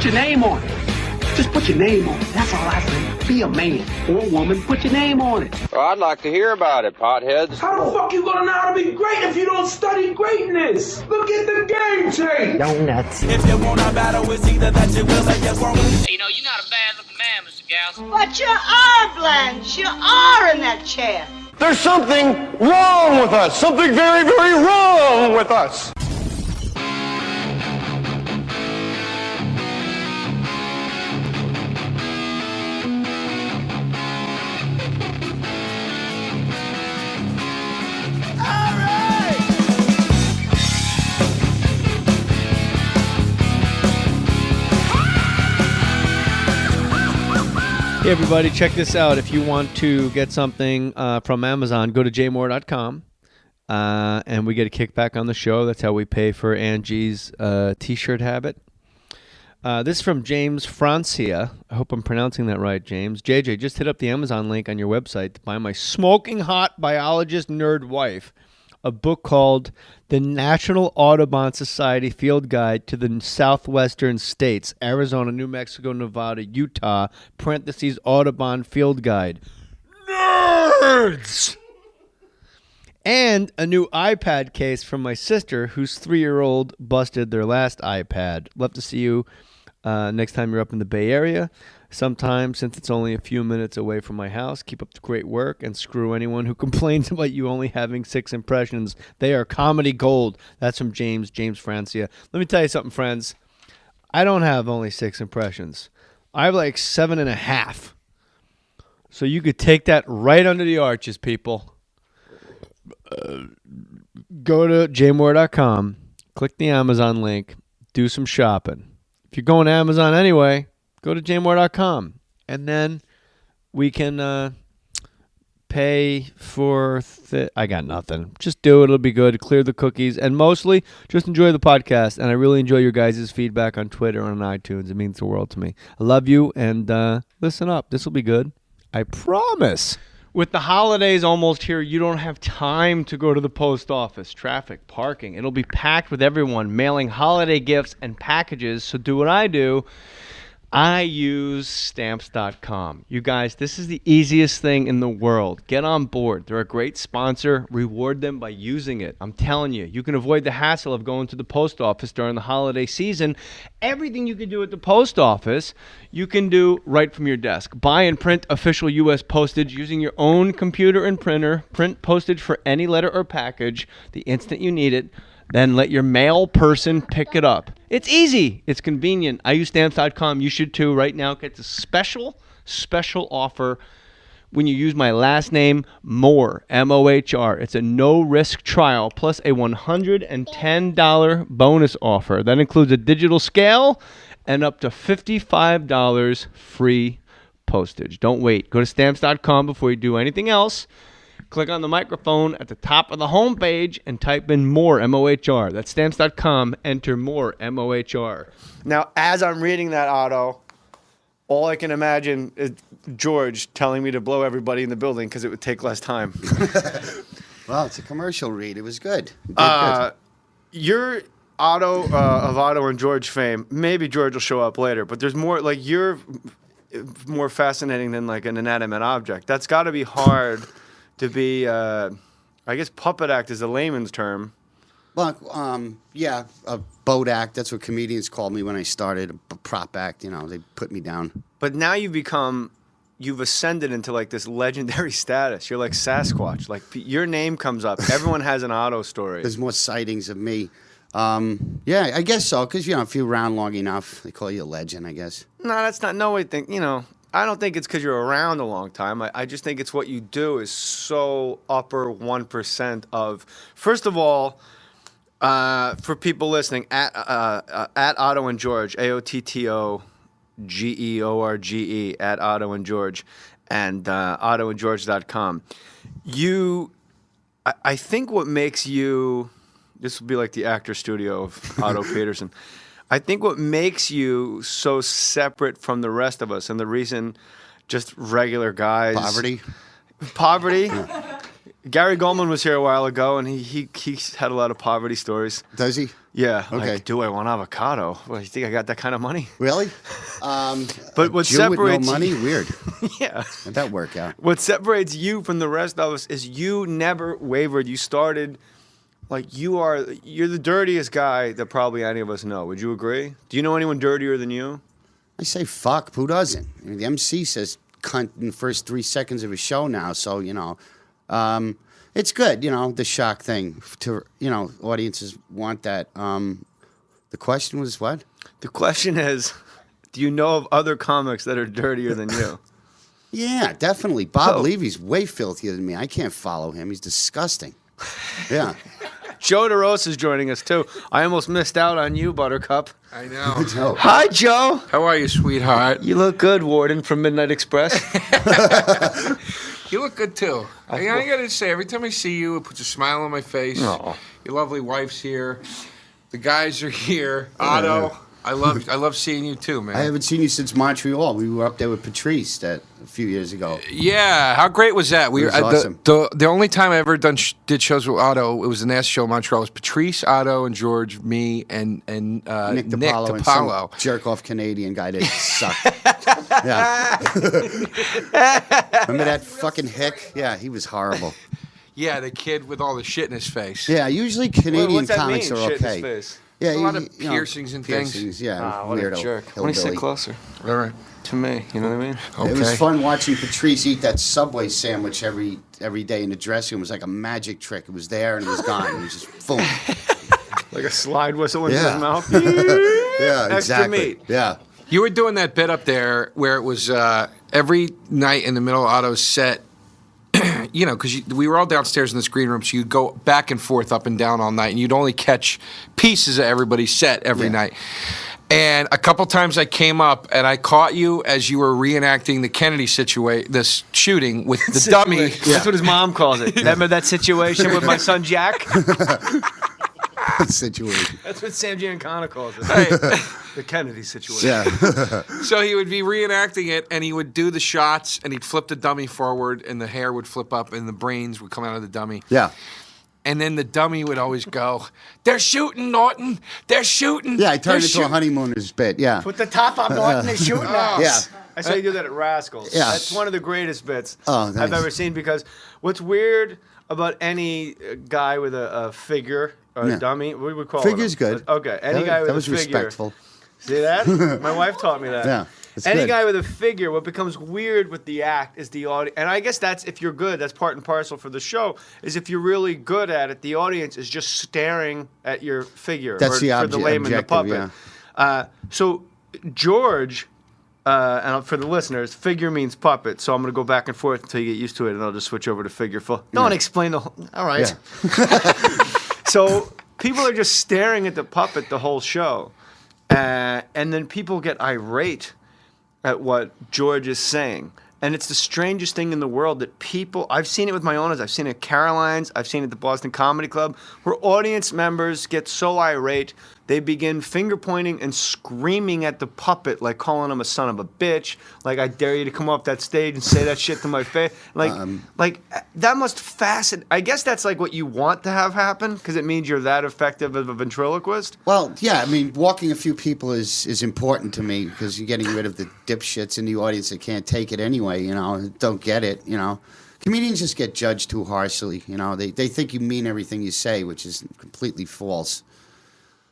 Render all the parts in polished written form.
your name on it. Just put your name on it. That's all I say. Be a man or a woman. Put your name on it. Well, I'd like to hear about it, potheads. How the fuck you gonna know how to be great if you don't study greatness? Look at the game change. Donuts. If you want a battle, it's either that you will or you won't. You know, you're not a bad-looking man, Mr. Gals. But you are, Blanche. You are in that chair. There's something wrong with us. Something very, very wrong with us. Hey everybody, check this out. If you want to get something from Amazon, go to jmohr.com and we get a kickback on the show. That's how we pay for Angie's t-shirt habit. This is from James Francia. I hope I'm pronouncing that right, James. JJ, just hit up the Amazon link on your website to buy my smoking hot biologist nerd wife a book called The National Audubon Society Field Guide to the Southwestern States, Arizona, New Mexico, Nevada, Utah, parentheses, Audubon Field Guide. Nerds! And a new iPad case from my sister, whose 3-year-old busted their last iPad. Love to see you next time you're up in the Bay Area. Sometime, since it's only a few minutes away from my house. Keep up the great work and screw anyone who complains about you only having 6 impressions. They are comedy gold. That's from James Francia. Let me tell you something, friends. I don't have only 6 impressions. I have like 7.5. So you could take that right under the arches, people. Go to jmohr.com, click the Amazon link, do some shopping. If you're going to Amazon anyway, go to jmohr.com, and then we can pay for I got nothing. Just do it. It'll be good. Clear the cookies, and mostly just enjoy the podcast. And I really enjoy your guys' feedback on Twitter and on iTunes. It means the world to me. I love you, and listen up. This will be good. I promise. With the holidays almost here, you don't have time to go to the post office. Traffic, parking. It'll be packed with everyone mailing holiday gifts and packages. So do what I do. I use stamps.com. You guys, this is the easiest thing in the world. Get on board. They're a great sponsor. Reward them by using it. I'm telling you, you can avoid the hassle of going to the post office during the holiday season. Everything you can do at the post office, you can do right from your desk. Buy and print official U.S. postage using your own computer and printer. Print postage for any letter or package the instant you need it. Then let your mail person pick it up. It's easy. It's convenient. I use stamps.com. You should too. Right now, get the special offer when you use my last name, Mohr, M-O-H-R. It's a no-risk trial plus a $110 bonus offer. That includes a digital scale and up to $55 free postage. Don't wait. Go to stamps.com before you do anything else. Click on the microphone at the top of the home page and type in Mohr, M-O-H-R. That's stamps.com. Enter Mohr, M-O-H-R. Now, as I'm reading that, Otto, all I can imagine is George telling me to blow everybody in the building because it would take less time. Well, it's a commercial read. It was good. Good. You're Otto of Otto and George fame. Maybe George will show up later, but there's more, like, you're more fascinating than, like, an inanimate object. That's got to be hard to be, I guess puppet act is a layman's term. Well, yeah, a boat act. That's what comedians called me when I started. A prop act, you know, they put me down. But now you've ascended into like this legendary status. You're like Sasquatch. Like your name comes up. Everyone has an Otto story. There's more sightings of me. Yeah, I guess so, because, you know, if you're around long enough, they call you a legend, I guess. No, that's not, no way think, you know. I don't think it's because you're around a long time. I just think it's what you do is so upper 1% of. First of all, for people listening, at Otto and George, AOTTOGEORGE, at Otto and George, and ottoandgeorge.com. I think what makes you, this will be like the actor studio of Otto Peterson. I think what makes you so separate from the rest of us, and the reason just regular guys... Poverty. Gary Goldman was here a while ago, and he had a lot of poverty stories. Does he? Yeah. Okay. Like, do I want avocado? Well, you think I got that kind of money? Really? But what Jew separates with no money? Weird. Yeah. How'd that work out? What separates you from the rest of us is you never wavered. You started like you're the dirtiest guy that probably any of us know. Would you agree? Do you know anyone dirtier than you? I say fuck. Who doesn't? I mean, the MC says cunt in the first 3 seconds of his show now, so it's good. The shock thing to audiences want that. The question was what? The question is, do you know of other comics that are dirtier than you? Yeah, definitely. Bob Levy's way filthier than me. I can't follow him. He's disgusting. Yeah. Joe DeRosa is joining us too. I almost missed out on you, Buttercup. I know. Joe. Hi, Joe. How are you, sweetheart? You look good, Warden from Midnight Express. You look good too. I gotta say, every time I see you, it puts a smile on my face. Aw. Your lovely wife's here. The guys are here. Otto, I love seeing you too, man. I haven't seen you since Montreal. We were up there with Patrice a few years ago. Yeah, how great was that? It was awesome. The only time I ever did shows with Otto, it was the last show in Montreal. It was Patrice, Otto, and George, me, and Nick DiPaolo and some jerk-off Canadian guy that sucked. Yeah. Remember that fucking hick? Yeah, he was horrible. Yeah, the kid with all the shit in his face. Yeah, usually Canadian What's that comics mean, are shit in okay. his face? Yeah, A lot of piercings and things. Piercings, yeah. What a weirdo. jerk. Why don't you sit Hillbilly. closer All right. to me? You know what I mean? Okay. It was fun watching Patrice eat that Subway sandwich every day in the dressing room. It was like a magic trick. It was there and it was gone. It was just boom. Like a slide whistle in Yeah. his mouth. Yeah, Extra exactly. meat. Yeah. You were doing that bit up there where it was every night in the middle of Otto's set, because we were all downstairs in this green room, so you'd go back and forth up and down all night, and you'd only catch pieces of everybody's set every night. And a couple times I came up and I caught you as you were reenacting the Kennedy this shooting with the dummy. That's what his mom calls it. Remember that situation with my son Jack? Situation. That's what Sam Giancana calls it. Hey. The Kennedy situation. Yeah. So he would be reenacting it, and he would do the shots, and he'd flip the dummy forward, and the hair would flip up, and the brains would come out of the dummy. Yeah. And then the dummy would always go, "They're shooting, Norton. They're shooting." Yeah, I turned They're into a honeymooners bit. Yeah. Put the top on, Norton. They're shooting us. Yeah. I saw you do that at Rascals. Yeah. That's one of the greatest bits nice. I've ever seen, because what's weird about any guy with a figure or a dummy, we would call Figure's it. good. Okay, any guy with that a was figure. respectful. See that? My wife taught me that. Yeah. It's Any good. guy with a figure, what becomes weird with the act is the audience. And I guess that's, if you're good, that's part and parcel for the show, is if you're really good at it, the audience is just staring at your figure. That's the for the layman, the objective, puppet. So George, and for the listeners, figure means puppet. So I'm going to go back and forth until you get used to it, and I'll just switch over to figure full. Don't explain the whole. All right. Yeah. So people are just staring at the puppet the whole show. And then people get irate at what George is saying. And it's the strangest thing in the world that people, I've seen it with my own eyes, I've seen it at Caroline's, I've seen it at the Boston Comedy Club, where audience members get so irate, they begin finger pointing and screaming at the puppet, like calling him a son of a bitch, like, I dare you to come off that stage and say that shit to my face. Like that must fascinate. I guess that's like what you want to have happen, because it means you're that effective of a ventriloquist. Well, yeah, I mean, walking a few people is important to me, because you're getting rid of the dipshits in the audience that can't take it anyway, don't get it, Comedians just get judged too harshly, They think you mean everything you say, which is completely false.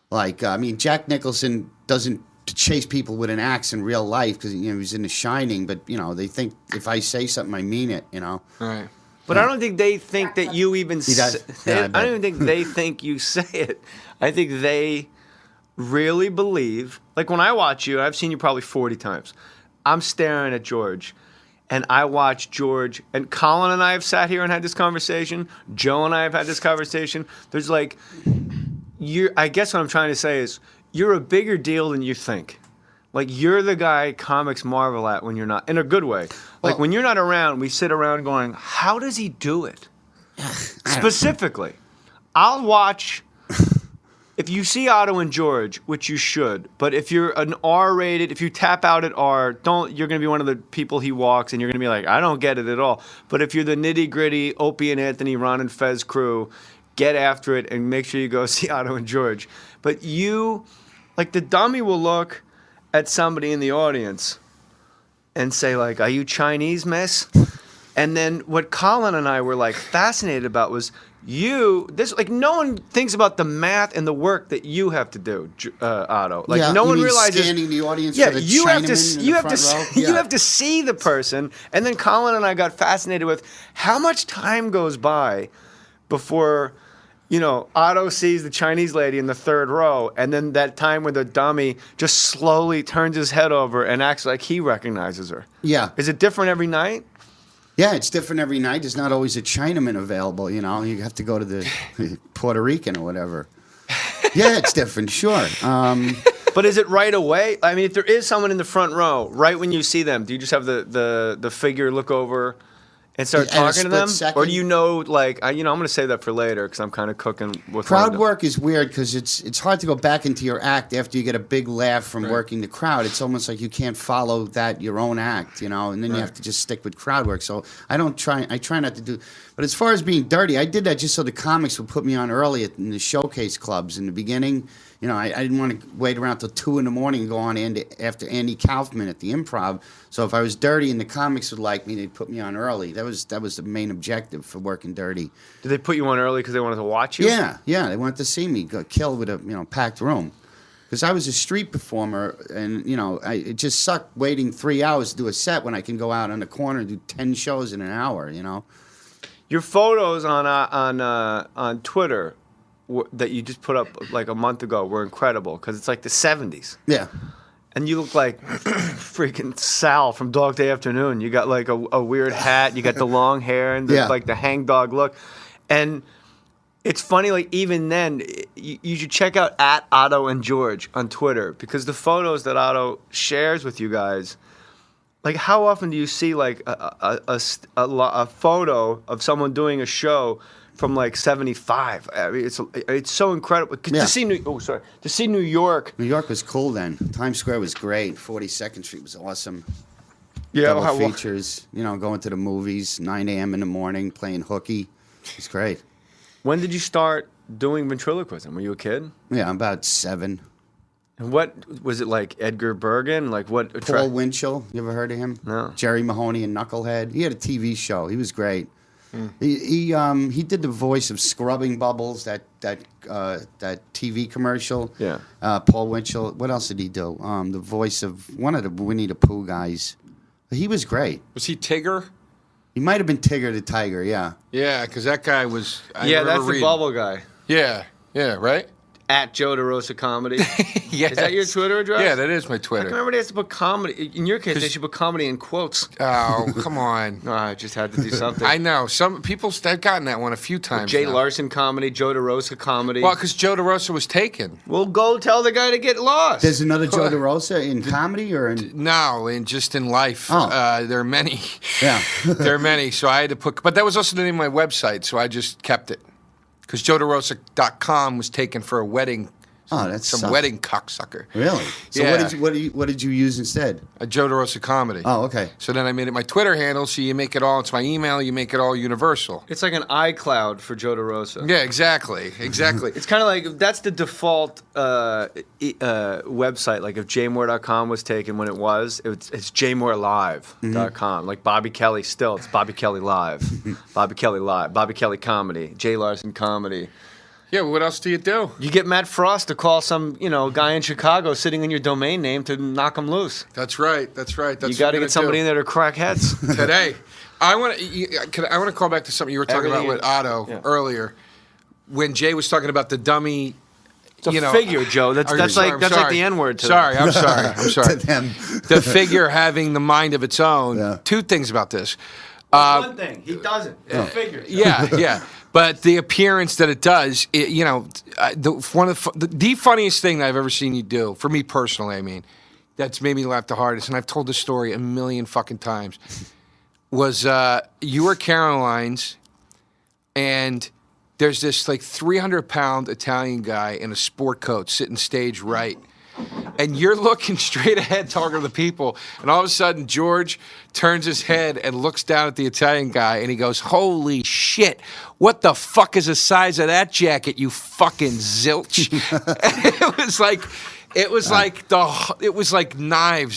Like, Jack Nicholson doesn't chase people with an axe in real life because, he's in The Shining, but, they think if I say something, I mean it, Right. But I don't think they think that you even say Yeah, I don't even think they think you say it. I think they really believe. Like when I watch you, I've seen you probably 40 times. I'm staring at George, and I watch George, and Colin and I have sat here and had this conversation. Joe and I have had this conversation. There's like, I guess what I'm trying to say is you're a bigger deal than you think. Like, you're the guy comics marvel at when you're not, in a good way. Like, when you're not around, we sit around going, how does he do it? Specifically, I'll watch if you see Otto and George, which you should, but if you're an R-rated, if you tap out at R, you're going to be one of the people he walks, and you're going to be like, I don't get it at all. But if you're the nitty-gritty Opie and Anthony, Ron and Fez crew, get after it and make sure you go see Otto and George. But you, like the dummy will look at somebody in the audience and say like, are you Chinese, miss? And then what Colin and I were like fascinated about was like no one thinks about the math and the work that you have to do, Otto. Like no one realizes scanning the audience. Yeah, for the you have to Chinaman in you the have to front row. you have to see the person. And then Colin and I got fascinated with how much time goes by before Otto sees the Chinese lady in the third row, and then that time where the dummy just slowly turns his head over and acts like he recognizes her. Yeah. Is it different every night? Yeah, it's different every night. There's not always a Chinaman available, you have to go to the Puerto Rican or whatever. Yeah, it's different, sure. But is it right away? I mean, if there is someone in the front row, right when you see them, do you just have the figure look over and start talking to them? Second. Or do you know, like, I'm going to save that for later because I'm kind of cooking with crowd work is weird because it's hard to go back into your act after you get a big laugh from working the crowd. It's almost like you can't follow your own act, and then you have to just stick with crowd work. So I try not to do. But as far as being dirty, I did that just so the comics would put me on early in the showcase clubs in the beginning. I didn't want to wait around till 2 a.m. and go on after Andy Kaufman at the Improv. So if I was dirty and the comics would like me, they'd put me on early. That was the main objective for working dirty. Did they put you on early because they wanted to watch you? Yeah, they wanted to see me go kill with a packed room. Because I was a street performer, and it just sucked waiting 3 hours to do a set when I can go out on the corner and do 10 shows in an hour. Your photos on Twitter that you just put up like a month ago were incredible because it's like the 70s. Yeah. And you look like freaking Sal from Dog Day Afternoon. You got like a weird hat. You got the long hair and like the hangdog look. And it's funny, like even then, you should check out at Otto and George on Twitter because the photos that Otto shares with you guys, like how often do you see like a photo of someone doing a show from like 75? I mean, it's so incredible. To see New York. New York was cool then. Times Square was great. 42nd Street was awesome. Yeah, Double features. Going to the movies 9 a.m. in the morning, playing hooky. It's great. When did you start doing ventriloquism? Were you a kid? Yeah, I'm about 7. And what was it like? Edgar Bergen? Like what? Paul Winchell. You ever heard of him? No. Jerry Mahoney and Knucklehead. He had a TV show. He was great. He did the voice of Scrubbing Bubbles, that TV commercial. Yeah. Paul Winchell. What else did he do? The voice of one of the Winnie the Pooh guys. He was great. Was he Tigger? He might have been Tigger the Tiger. Yeah. Yeah, because that guy was. That's the bubble guy. Yeah, right. At Joe DeRosa Comedy. Yes. Is that your Twitter address? Yeah, that is my Twitter. I remember they had to put comedy. In your case, they should put comedy in quotes. Oh, come on. No, I just had to do something. I know. Some people have gotten that one a few times. Jay Larson comedy, Joe DeRosa comedy. Well, because Joe DeRosa was taken. Well, go tell the guy to get lost. There's another Joe DeRosa in comedy or in... No, just in life. Oh. There are many. Yeah. There are many. So I had to put... But that was also the name of my website, so I just kept it. Because JoeDeRosa.com was taken for a wedding... Oh, that's some wedding cocksucker. Really? So yeah. what did you use instead? A Joe DeRosa comedy. Oh, okay. So then I made it my Twitter handle, so you make it all, it's my email, you make it all universal. It's like an iCloud for Joe DeRosa. Yeah, exactly. It's kind of like, that's the default website. Like if jmohr.com was taken when it's jmohrlive.com. Like Bobby Kelly still, it's Bobby Kelly Live. Bobby Kelly Live. Bobby Kelly Comedy. Jay Larson Comedy. Yeah, but what else do you do? You get Matt Frost to call some, guy in Chicago sitting in your domain name to knock him loose. That's right. You got to get somebody in there to crack heads. Today, I want to call back to something you were talking about with Otto earlier, when Jay was talking about the dummy. It's a figure, Joe. That's like the N-word to Sorry, them. I'm sorry. To them. The figure having the mind of its own. Yeah. 2 things about this. One thing, he doesn't. It's a figure. Yeah. But the appearance that it does, the funniest thing that I've ever seen you do, for me personally, I mean, that's made me laugh the hardest, and I've told this story a million fucking times, was you were Caroline's, and there's this like 300-pound Italian guy in a sport coat sitting stage right. And you're looking straight ahead talking to the people, and all of a sudden George turns his head and looks down at the Italian guy, and he goes, "Holy shit, what the fuck is the size of that jacket, you fucking zilch?" It was like knives